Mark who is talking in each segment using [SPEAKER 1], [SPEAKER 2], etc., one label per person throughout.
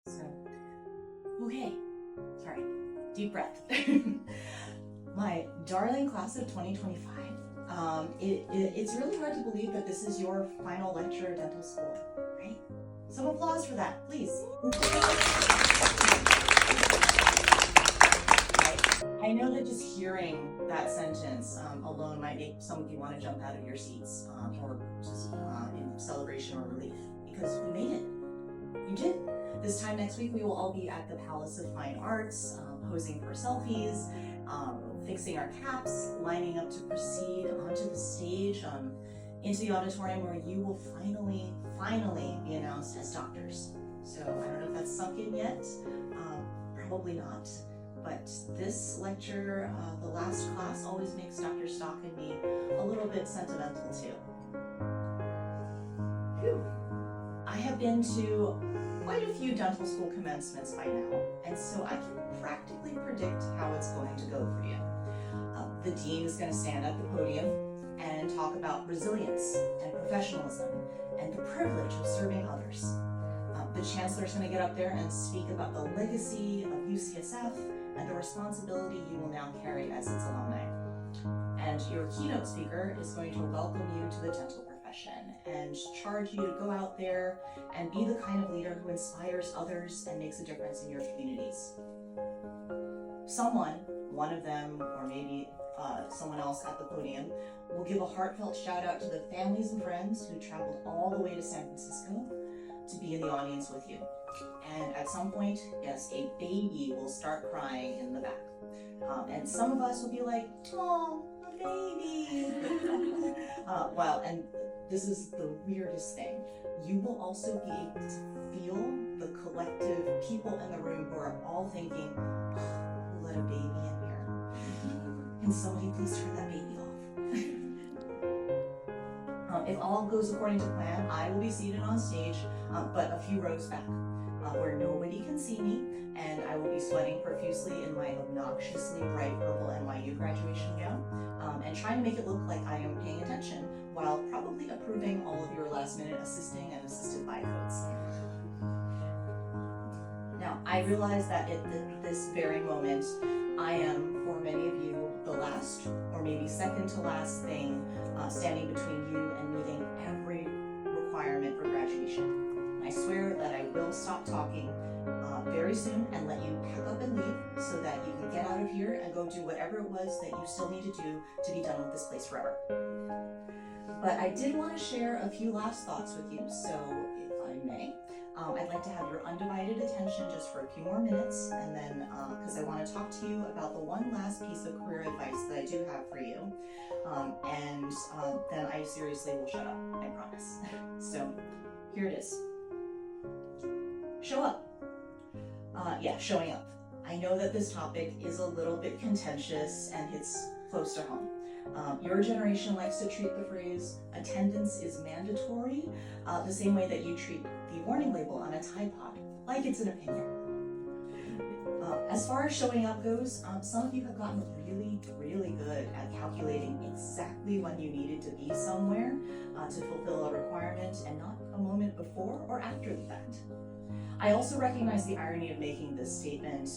[SPEAKER 1] So, okay, sorry, deep breath. My darling class of 2025, it's really hard to believe that this is your final lecture at dental school, right? Some applause for that, please. I know that just hearing that sentence alone might make some of you want to jump out of your seats or just in celebration or relief, because you made it. You did. This time next week, we will all be at the Palace of Fine Arts, posing for selfies, fixing our caps, lining up to proceed onto the stage, into the auditorium where you will finally be announced as doctors. So I don't know if that's sunk in yet, probably not. But this lecture, the last class, always makes Dr. Stock and me a little bit sentimental too. Whew. I have been to quite a few dental school commencements by now, and so I can practically predict how it's going to go for you. The dean is going to stand at the podium and talk about resilience and professionalism and the privilege of serving others. The chancellor is going to get up there and speak about the legacy of UCSF and the responsibility you will now carry as its alumni. And your keynote speaker is going to welcome you to the dental profession and charge you to go out there and be the kind of leader who inspires others and makes a difference in your communities. Someone, one of them, or maybe someone else at the podium, will give a heartfelt shout out to the families and friends who traveled all the way to San Francisco to be in the audience with you. And at some point, yes, a baby will start crying in the back. And some of us will be like, oh, a baby. Well, and this is the weirdest thing. You will also be able to feel the collective people in the room who are all thinking, oh, let a baby in here. Can somebody please turn that baby off? If all goes according to plan, I will be seated on stage, but a few rows back, where nobody can see me, and I will be sweating profusely in my obnoxiously bright purple NYU graduation gown, and trying to make it look like I am paying attention, while probably approving all of your last-minute assisting and assisted by codes. Now, I realize that at this very moment, I am, for many of you, the last, or maybe second to last thing standing between you and meeting every requirement for graduation. I swear that I will stop talking very soon and let you pack up and leave so that you can get out of here and go do whatever it was that you still need to do to be done with this place forever. But I did want to share a few last thoughts with you, so if I may, I'd like to have your undivided attention just for a few more minutes, and then, because I want to talk to you about the one last piece of career advice that I do have for you, and then I seriously will shut up, I promise. So, here it is. Show up. Showing up. I know that this topic is a little bit contentious and hits close to home. Your generation likes to treat the phrase attendance is mandatory the same way that you treat the warning label on a Tide Pod, like it's an opinion. As far as showing up goes, some of you have gotten really good at calculating exactly when you needed to be somewhere to fulfill a requirement and not a moment before or after the fact. I also recognize the irony of making this statement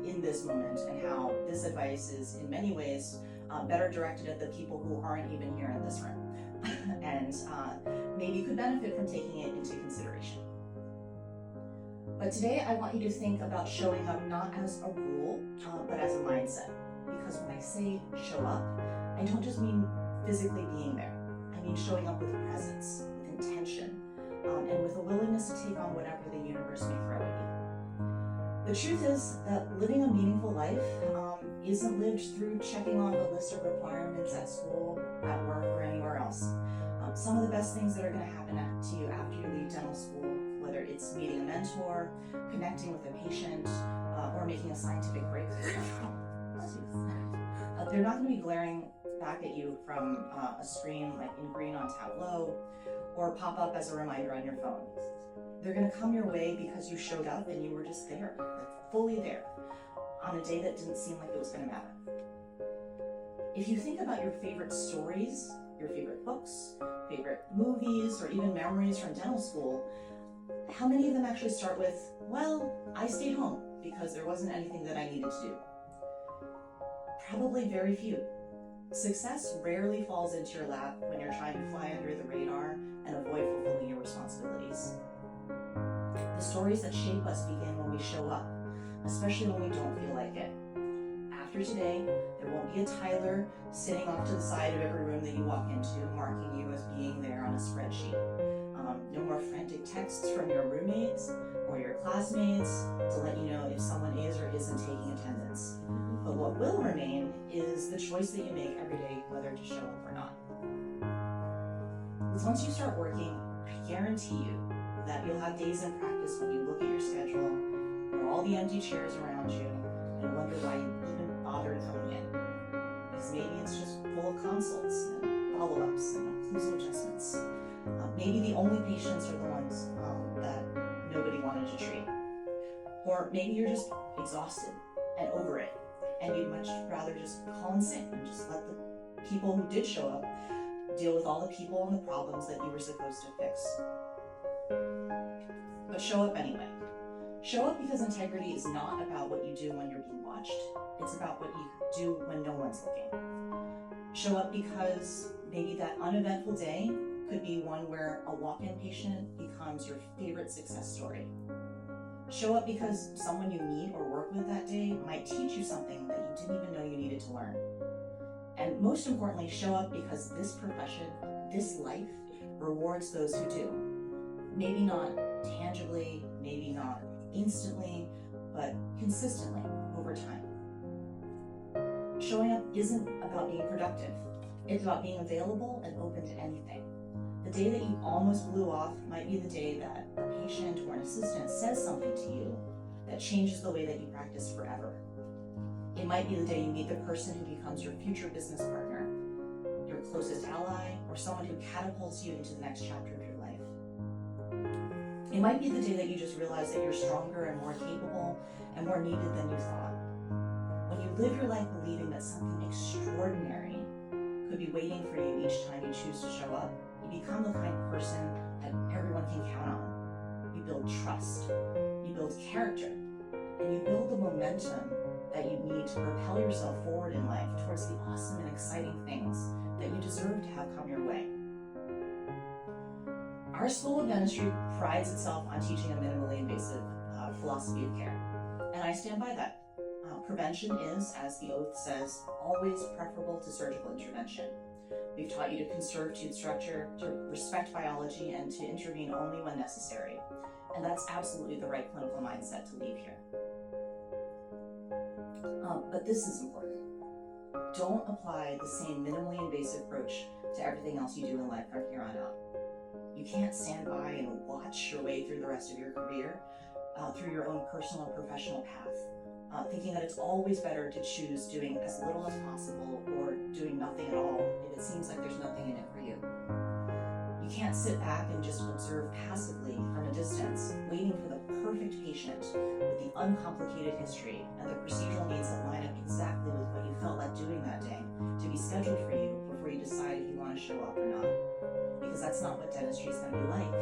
[SPEAKER 1] in this moment and how this advice is in many ways better directed at the people who aren't even here in this room and maybe could benefit from taking it into consideration. But today I want you to think about showing up not as a rule, but as a mindset. Because when I say show up, I don't just mean physically being there. I mean showing up with presence, with intention, and with a willingness to take on whatever the universe may throw at you. The truth is that living a meaningful life isn't lived through checking off a list of requirements at school, at work, or anywhere else. Some of the best things that are going to happen to you after you leave dental school, whether it's meeting a mentor, connecting with a patient, or making a scientific breakthrough, they're not going to be glaring back at you from a screen like in green on Tableau, or pop up as a reminder on your phone. They're going to come your way because you showed up and you were just there, like fully there, on a day that didn't seem like it was going to matter. If you think about your favorite stories, your favorite books, favorite movies, or even memories from dental school, how many of them actually start with, Well, I stayed home because there wasn't anything that I needed to do. Probably very few. Success rarely falls into your lap when you're trying to fly under the radar and avoid fulfilling your responsibilities. The stories that shape us begin when we show up, especially when we don't feel like it. After today, there won't be a Tyler sitting off to the side of every room that you walk into, marking you as being there on a spreadsheet. No more frantic texts from your roommates or your classmates to let you know if someone is or isn't taking attendance. But what will remain is the choice that you make every day whether to show up or not. Because once you start working, I guarantee you that you'll have days in practice when you look at your schedule or all the empty chairs around you and wonder why you even bothered coming in. Because maybe it's just full of consults and follow-ups and occlusal adjustments. Maybe the only patients are the ones that nobody wanted to treat. Or maybe you're just exhausted and over it, and you'd much rather just call in sick and just let the people who did show up deal with all the people and the problems that you were supposed to fix. But show up anyway. Show up because integrity is not about what you do when you're being watched. It's about what you do when no one's looking. Show up because maybe that uneventful day could be one where a walk-in patient becomes your favorite success story. Show up because someone you meet or work with that day might teach you something that you didn't even know you needed to learn. And most importantly, show up because this profession, this life, rewards those who do. Maybe not tangibly, maybe not instantly, but consistently over time. Showing up isn't about being productive. It's about being available and open to anything. The day that you almost blew off might be the day that a patient or an assistant says something to you that changes the way that you practice forever. It might be the day you meet the person who becomes your future business partner, your closest ally, or someone who catapults you into the next chapter of your life. It might be the day that you just realize that you're stronger and more capable and more needed than you thought. When you live your life believing that something extraordinary could be waiting for you each time you choose to show up, you become the kind of person that everyone can count on. You build trust, you build character, and you build the momentum that you need to propel yourself forward in life towards the awesome and exciting things that you deserve to have come your way. Our School of Dentistry prides itself on teaching a minimally invasive philosophy of care, and I stand by that. Prevention is, as the oath says, always preferable to surgical intervention. We've taught you to conserve tooth structure, to respect biology, and to intervene only when necessary. And that's absolutely the right clinical mindset to leave here. But this is important. Don't apply the same minimally invasive approach to everything else you do in life from here on out. You can't stand by and watch your way through the rest of your career, through your own personal and professional path, thinking that it's always better to choose doing as little as possible or doing nothing at all if it seems like there's nothing in it for you. You can't sit back and just observe passively from a distance, waiting for the perfect patient with the uncomplicated history and the procedural needs that line up exactly with what you felt like doing that day to be scheduled for you before you decide if you want to show up or not. Because that's not what dentistry is going to be like,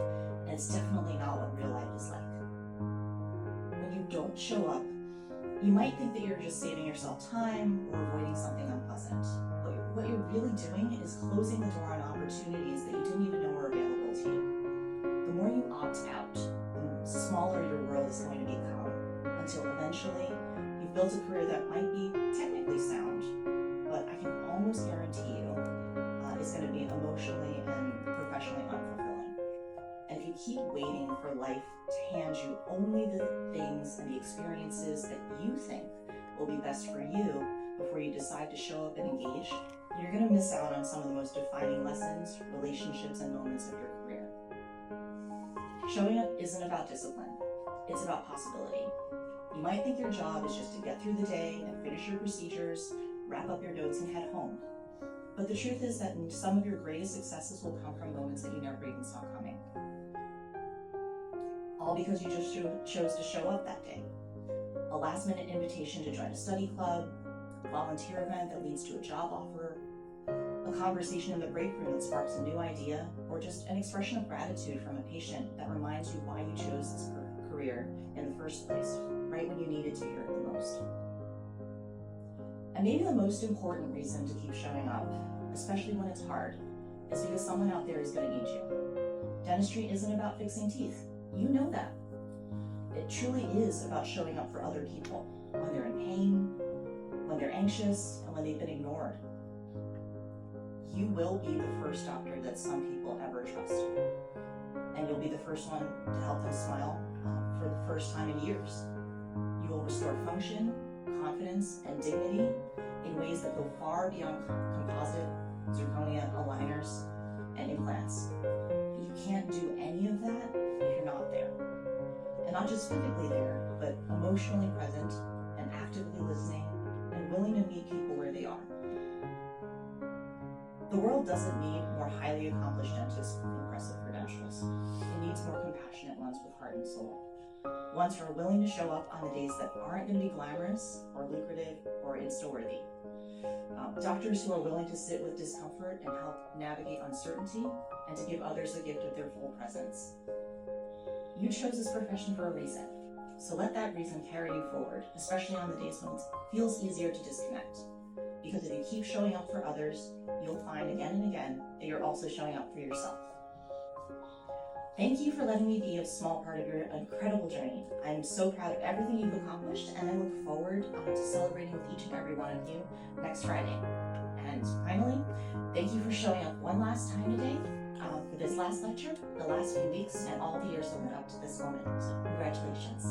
[SPEAKER 1] and it's definitely not what real life is like. When you don't show up, you might think that you're just saving yourself time or avoiding something unpleasant. But what you're really doing is closing the door on opportunities that you didn't even know were available to you. The more you opt out, the smaller your world is going to become, until eventually you've built a career that might be technically sound, but I can almost guarantee you is going to be emotionally and professionally unfulfilling. And if you keep waiting for life to hand you only the things and the experiences that you think will be best for you before you decide to show up and engage, you're going to miss out on some of the most defining lessons, relationships, and moments of your career. Showing up isn't about discipline, it's about possibility. You might think your job is just to get through the day and finish your procedures, wrap up your notes, and head home. But the truth is that some of your greatest successes will come from moments that you never even saw coming. All because you just chose to show up that day. A last-minute invitation to join a study club, a volunteer event that leads to a job offer, a conversation in the break room that sparks a new idea, or just an expression of gratitude from a patient that reminds you why you chose this career career in the first place, right when you needed to hear it the most. And maybe the most important reason to keep showing up, especially when it's hard, is because someone out there is going to need you. Dentistry isn't about fixing teeth. You know that. It truly is about showing up for other people when they're in pain, when they're anxious, and when they've been ignored. You will be the first doctor that some people ever trust. And you'll be the first one to help them smile for the first time in years. You will restore function, confidence, and dignity in ways that go far beyond composite, zirconia, aligners, and implants. But you can't do any of that if you're not there. And not just physically there, but emotionally present and actively listening and willing to meet people where they are. The world doesn't need more highly accomplished dentists with impressive credentials. It needs more compassionate ones with heart and soul. Ones who are willing to show up on the days that aren't going to be glamorous or lucrative or Insta-worthy. Doctors who are willing to sit with discomfort and help navigate uncertainty and to give others the gift of their full presence. You chose this profession for a reason, so let that reason carry you forward, especially on the days when it feels easier to disconnect. Because if you keep showing up for others, you'll find again and again that you're also showing up for yourself. Thank you for letting me be a small part of your incredible journey. I'm so proud of everything you've accomplished, and I look forward to celebrating with each and every one of you next Friday. And finally, thank you for showing up one last time today for this last lecture, the last few weeks, and all the years that led up to this moment. So congratulations.